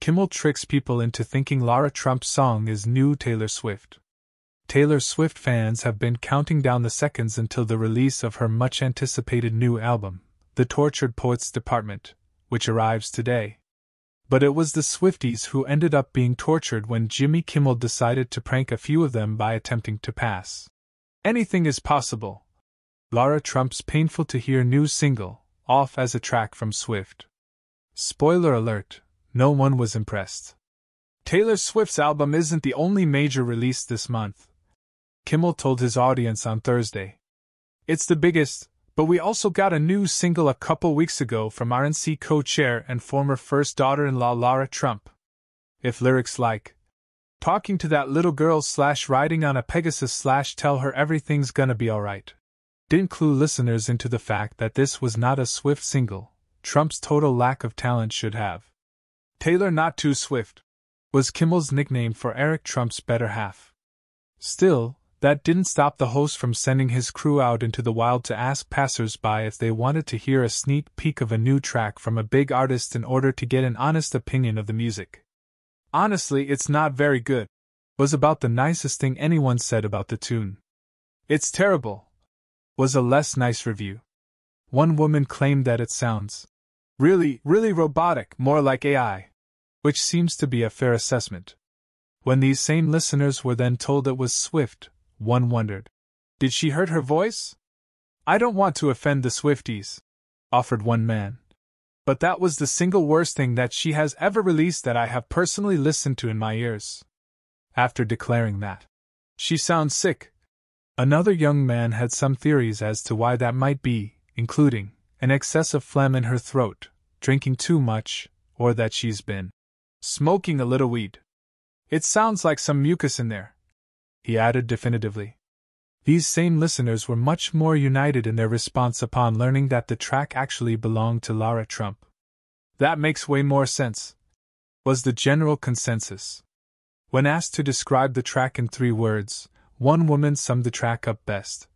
Kimmel tricks people into thinking Lara Trump's song is new Taylor Swift. Taylor Swift fans have been counting down the seconds until the release of her much-anticipated new album, The Tortured Poets Department, which arrives today. But it was the Swifties who ended up being tortured when Jimmy Kimmel decided to prank a few of them by attempting to pass. Anything is possible. Lara Trump's painful-to-hear new single, off as a track from Swift. Spoiler alert, no one was impressed. Taylor Swift's album isn't the only major release this month, Kimmel told his audience on Thursday. It's the biggest, but we also got a new single a couple weeks ago from RNC co-chair and former first daughter-in-law Lara Trump. If lyrics like, talking to that little girl / riding on a pegasus / tell her everything's gonna be alright, didn't clue listeners into the fact that this was not a Swift single, Trump's total lack of talent should have. Taylor Not Too Swift was Kimmel's nickname for Eric Trump's better half. Still, that didn't stop the host from sending his crew out into the wild to ask passers-by if they wanted to hear a sneak peek of a new track from a big artist in order to get an honest opinion of the music. Honestly, it's not very good, was about the nicest thing anyone said about the tune. It's terrible, was a less nice review. One woman claimed that it sounds really robotic, more like AI, which seems to be a fair assessment. When these same listeners were then told it was Swift, one wondered, did she hurt her voice? I don't want to offend the Swifties, offered one man, but that was the single worst thing that she has ever released that I have personally listened to in my ears. After declaring that she sounds sick, another young man had some theories as to why that might be, including an excess of phlegm in her throat, drinking too much, or that she's been smoking a little weed. It sounds like some mucus in there, he added definitively. These same listeners were much more united in their response upon learning that the track actually belonged to Lara Trump. That makes way more sense, was the general consensus. When asked to describe the track in 3 words, one woman summed the track up best.